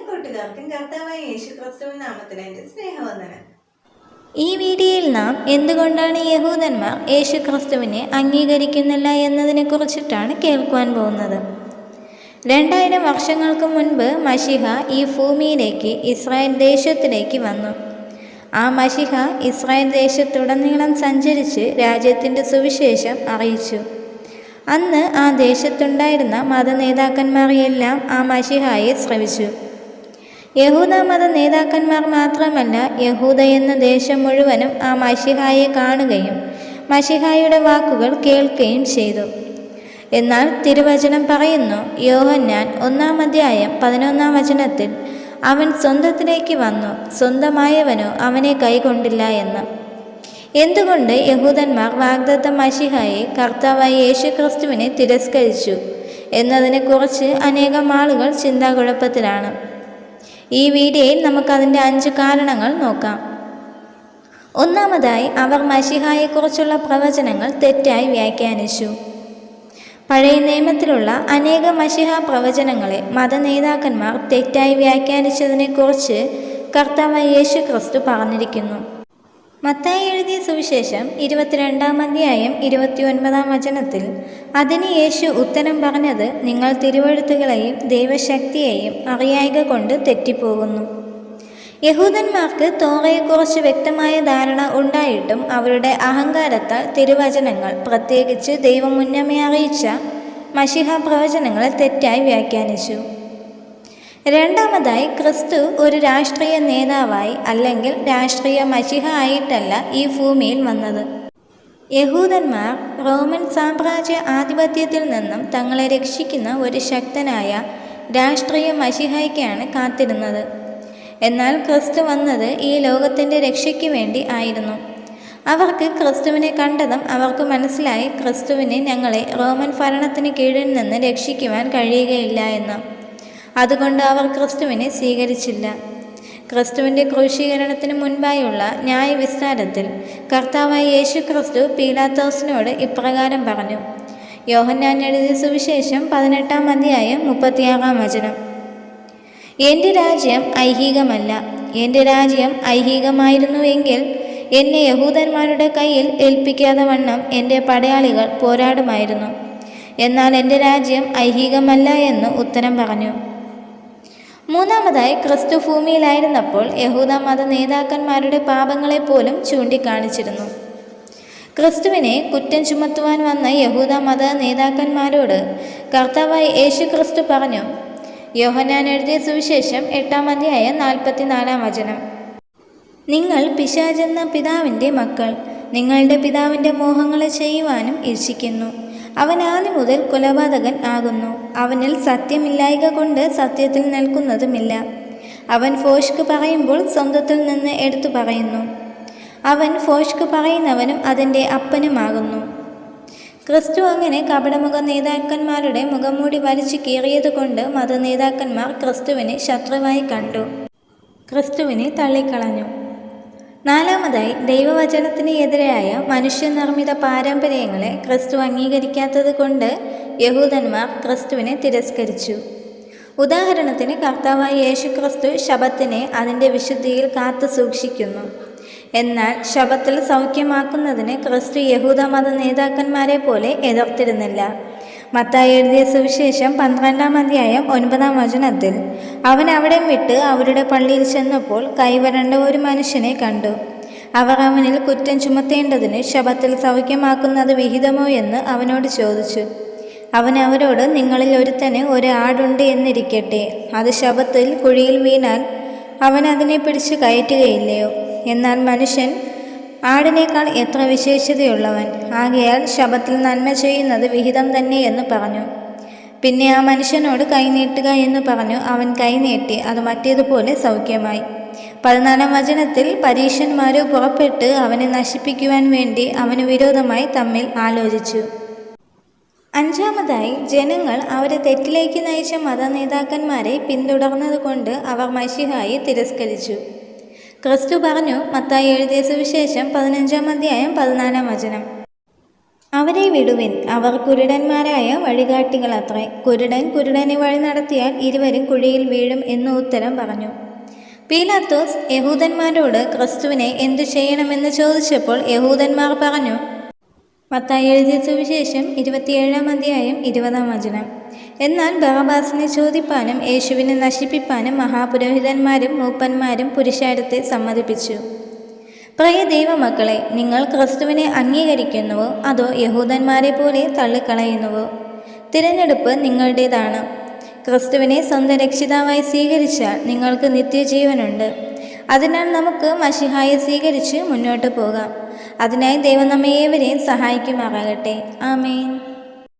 കൂട്ടുകാർക്കും കർത്താവായ യേശുക്രിസ്തുവിൻ നാമത്തിൽ എൻ്റെ സ്നേഹവന്ദനം. ഈ വീഡിയോയിൽ നാം എന്തുകൊണ്ടാണ് യഹൂദന്മാർ യേശുക്രിസ്തുവിനെ അംഗീകരിക്കുന്നില്ല എന്നതിനെക്കുറിച്ചിട്ടാണ് കേൾക്കുവാൻ പോകുന്നത്. 2000 വർഷങ്ങൾക്ക് മുൻപ് മശിഹ ഈ ഭൂമിയിലേക്ക് ഇസ്രായേൽ ദേശത്തിലേക്ക് വന്നു. ആ മശിഹ ഇസ്രായേൽ ദേശത്തുടനീളം സഞ്ചരിച്ച് രാജ്യത്തിൻ്റെ സുവിശേഷം അറിയിച്ചു. അന്ന് ആ ദേശത്തുണ്ടായിരുന്ന മതനേതാക്കന്മാരെയെല്ലാം ആ മശിഹായെ ശ്രവിച്ചു. യഹൂദ മത നേതാക്കന്മാർ മാത്രമല്ല, യഹൂദ എന്ന ദേശം മുഴുവനും ആ മശിഹായെ കാണുകയും മശിഹായുടെ വാക്കുകൾ കേൾക്കുകയും ചെയ്തു. എന്നാൽ തിരുവചനം പറയുന്നു, യോഹന്നാൻ 1-ാം അധ്യായം 11-ാം വചനത്തിൽ, അവൻ സ്വന്തത്തിലേക്ക് വന്നു, സ്വന്തമായവനോ അവനെ കൈക്കൊണ്ടില്ല എന്ന്. എന്തുകൊണ്ട് യഹൂദന്മാർ വാഗ്ദത്ത മശിഹായെ, കർത്താവായ യേശുക്രിസ്തുവിനെ തിരസ്കരിച്ചു എന്നതിനെക്കുറിച്ച് അനേകം ആളുകൾ ചിന്താകുഴപ്പത്തിലാണ്. ഈ വീഡിയോയിൽ നമുക്കതിൻ്റെ 5 കാരണങ്ങൾ നോക്കാം. ഒന്നാമതായി, അവർ മശിഹായെക്കുറിച്ചുള്ള പ്രവചനങ്ങൾ തെറ്റായി വ്യാഖ്യാനിച്ചു. പഴയ നിയമത്തിലുള്ള അനേക മശിഹ പ്രവചനങ്ങളെ മതനേതാക്കന്മാർ തെറ്റായി വ്യാഖ്യാനിച്ചതിനെക്കുറിച്ച് കർത്താവായ യേശുക്രിസ്തു പറഞ്ഞിരിക്കുന്നു. മത്തായി എഴുതിയ സുവിശേഷം 22-ാം അധ്യായം 29-ാം വചനത്തിൽ, അതിന് യേശു ഉത്തരം പറഞ്ഞത്, നിങ്ങൾ തിരുവെഴുത്തുകളെയും ദൈവശക്തിയെയും അറിയായ്ക കൊണ്ട് തെറ്റിപ്പോകുന്നു. യഹൂദന്മാർക്ക് തോറയെക്കുറിച്ച് വ്യക്തമായ ധാരണ ഉണ്ടായിട്ടും അവരുടെ അഹങ്കാരത്താൽ തിരുവചനങ്ങൾ, പ്രത്യേകിച്ച് ദൈവം മുന്നമേ അറിയിച്ച മശിഹ പ്രവചനങ്ങളെ തെറ്റായി വ്യാഖ്യാനിച്ചു. രണ്ടാമതായി, ക്രിസ്തു ഒരു രാഷ്ട്രീയ നേതാവായി അല്ലെങ്കിൽ രാഷ്ട്രീയ മശിഹ ആയിട്ടല്ല ഈ ഭൂമിയിൽ വന്നത്. യഹൂദന്മാർ റോമൻ സാമ്രാജ്യ ആധിപത്യത്തിൽ നിന്നും തങ്ങളെ രക്ഷിക്കുന്ന ഒരു ശക്തനായ രാഷ്ട്രീയ മശിഹായ്ക്കാണ് കാത്തിരുന്നത്. എന്നാൽ ക്രിസ്തു വന്നത് ഈ ലോകത്തിൻ്റെ രക്ഷയ്ക്ക് വേണ്ടി ആയിരുന്നു. അവർക്ക് ക്രിസ്തുവിനെ കണ്ടതും അവർക്ക് മനസ്സിലായി, ക്രിസ്തുവിനെ ഞങ്ങളെ റോമൻ ഭരണത്തിന് കീഴിൽ നിന്ന് രക്ഷിക്കുവാൻ കഴിയുകയില്ല എന്ന്. അതുകൊണ്ട് അവർ ക്രിസ്തുവിനെ സ്വീകരിച്ചില്ല. ക്രിസ്തുവിൻ്റെ ക്രൂശീകരണത്തിന് മുൻപായുള്ള ന്യായവിസ്താരത്തിൽ കർത്താവായ യേശുക്രിസ്തു പീലാത്തോസിനോട് ഇപ്രകാരം പറഞ്ഞു. യോഹന്നാൻ എഴുതിയ സുവിശേഷം 18-ാം അധ്യായം 36-ാം വചനം, എൻ്റെ രാജ്യം ഐഹികമല്ല. എൻ്റെ രാജ്യം ഐഹികമായിരുന്നുവെങ്കിൽ എന്നെ യഹൂദന്മാരുടെ കയ്യിൽ ഏൽപ്പിക്കാതെ വണ്ണം എൻ്റെ പടയാളികൾ പോരാടുമായിരുന്നു. എന്നാൽ എൻ്റെ രാജ്യം ഐഹികമല്ല എന്ന് ഉത്തരം പറഞ്ഞു. മൂന്നാമതായി, ക്രിസ്തു ഭൂമിയിലായിരുന്നപ്പോൾ യഹൂദ മത നേതാക്കന്മാരുടെ പാപങ്ങളെപ്പോലും ചൂണ്ടിക്കാണിച്ചിരുന്നു. ക്രിസ്തുവിനെ കുറ്റം ചുമത്തുവാൻ വന്ന യഹൂദ മത നേതാക്കന്മാരോട് കർത്താവായ യേശു ക്രിസ്തു പറഞ്ഞു. യോഹന്നാൻ എഴുതിയ സുവിശേഷം 8-ാം അധ്യായം 44-ാം വചനം, നിങ്ങൾ പിശാചെന്ന പിതാവിൻ്റെ മക്കൾ, നിങ്ങളുടെ പിതാവിൻ്റെ മോഹങ്ങളെ ചെയ്യുവാനും ഇച്ഛിക്കുന്നു. അവൻ ആദ്യം മുതൽ കൊലപാതകൻ ആകുന്നു. അവനിൽ സത്യമില്ലായ്ക കൊണ്ട് സത്യത്തിൽ നിൽക്കുന്നതുമില്ല. അവൻ ഫോഷ്ക്ക് പറയുമ്പോൾ സ്വന്തത്തിൽ നിന്ന് എടുത്തു പറയുന്നു. അവൻ ഫോഷ്ക്ക് പറയുന്നവനും അതിൻ്റെ അപ്പനുമാകുന്നു. ക്രിസ്തു അങ്ങനെ കപടമുഖ നേതാക്കന്മാരുടെ മുഖംമൂടി വലിച്ചു കീറിയതുകൊണ്ട് മതനേതാക്കന്മാർ ക്രിസ്തുവിനെ ശത്രുവായി കണ്ടു, ക്രിസ്തുവിനെ തള്ളിക്കളഞ്ഞു. നാലാമതായി, ദൈവവചനത്തിന് എതിരായ മനുഷ്യനിർമ്മിത പാരമ്പര്യങ്ങളെ ക്രിസ്തു അംഗീകരിക്കാത്തത് കൊണ്ട് യഹൂദന്മാർ ക്രിസ്തുവിനെ തിരസ്കരിച്ചു. ഉദാഹരണത്തിന്, കർത്താവായ യേശുക്രിസ്തു ശബത്തിനെ അതിൻ്റെ വിശുദ്ധിയിൽ കാത്തു സൂക്ഷിക്കുന്നു. എന്നാൽ ശബത്തിൽ സൗഖ്യമാക്കുന്നതിന് ക്രിസ്തു യഹൂദ മത നേതാക്കന്മാരെ പോലെ എതിർത്തിരുന്നില്ല. മത്തായി എഴുതിയ സുവിശേഷം 12-ാം അധ്യായം 9-ാം വചനത്തിൽ, അവൻ അവിടം വിട്ട് അവരുടെ പള്ളിയിൽ ചെന്നപ്പോൾ കൈവരണ്ട ഒരു മനുഷ്യനെ കണ്ടു. അവർ അവനിൽ കുറ്റം ചുമത്തേണ്ടതിന് ശബത്തിൽ സൗഖ്യമാക്കുന്നത് വിഹിതമോ എന്ന് അവനോട് ചോദിച്ചു. അവൻ അവരോട്, നിങ്ങളിൽ ഒരുത്തന് ഒരു ആടുണ്ട് എന്നിരിക്കട്ടെ, അത് ശബത്തിൽ കുഴിയിൽ വീണാൽ അവൻ അതിനെ പിടിച്ച് കയറ്റുകയില്ലയോ? എന്നാൽ മനുഷ്യൻ ആടിനേക്കാൾ എത്ര വിശേഷതയുള്ളവൻ, ആകയാൽ ശബത്തിൽ നന്മ ചെയ്യുന്നത് വിഹിതം തന്നെ എന്ന് പറഞ്ഞു. പിന്നെ ആ മനുഷ്യനോട് കൈനീട്ടുക എന്ന് പറഞ്ഞു. അവൻ കൈനീട്ടി, അത് മറ്റേതുപോലെ സൗഖ്യമായി. 14-ാം വചനത്തിൽ, പരീശന്മാരോ പുറപ്പെട്ട് അവനെ നശിപ്പിക്കുവാൻ വേണ്ടി അവന് വിരോധമായി തമ്മിൽ ആലോചിച്ചു. അഞ്ചാമതായി, ജനങ്ങൾ അവരെ തെറ്റിലേക്ക് നയിച്ച മതനേതാക്കന്മാരെ പിന്തുടർന്നതുകൊണ്ട് അവർ മശിഹായെ തിരസ്കരിച്ചു. ക്രിസ്തു പറഞ്ഞു. മത്തായി എഴുതിയ സുവിശേഷം 15-ാം അധ്യായം 14-ാം വചനം, അവരെ വിടുവിൻ, അവർ കുരുടന്മാരായ വഴികാട്ടികളത്രേ. കുരുടൻ കുരുടനെ വഴി നടത്തിയാൽ ഇരുവരും കുഴിയിൽ വീഴും എന്ന് ഉത്തരം പറഞ്ഞു. പീലാത്തോസ് യഹൂദന്മാരോട് ക്രിസ്തുവിനെ എന്തു ചെയ്യണമെന്ന് ചോദിച്ചപ്പോൾ യഹൂദന്മാർ പറഞ്ഞു. മത്തായി എഴുതിയ സുവിശേഷം 27-20 എന്നാൽ ബറബ്ബാസിനെ ചോദിപ്പാനും യേശുവിനെ നശിപ്പിപ്പാനും മഹാപുരോഹിതന്മാരും മൂപ്പന്മാരും പുരുഷാരത്തെ സമ്മതിപ്പിച്ചു. പ്രിയ ദൈവമക്കളെ, നിങ്ങൾ ക്രിസ്തുവിനെ അംഗീകരിക്കുന്നുവോ അതോ യഹൂദന്മാരെ പോലെ തള്ളിക്കളയുന്നുവോ? തിരഞ്ഞെടുപ്പ് നിങ്ങളുടേതാണ്. ക്രിസ്തുവിനെ സ്വന്തം രക്ഷിതാവായി സ്വീകരിച്ചാൽ നിങ്ങൾക്ക് നിത്യജീവനുണ്ട്. അതിനാൽ നമുക്ക് മശിഹായെ സ്വീകരിച്ച് മുന്നോട്ട് പോകാം. അതിനായി ദൈവം നമ്മെ ഏവരെയും സഹായിക്കുമാറാകട്ടെ. ആമേൻ.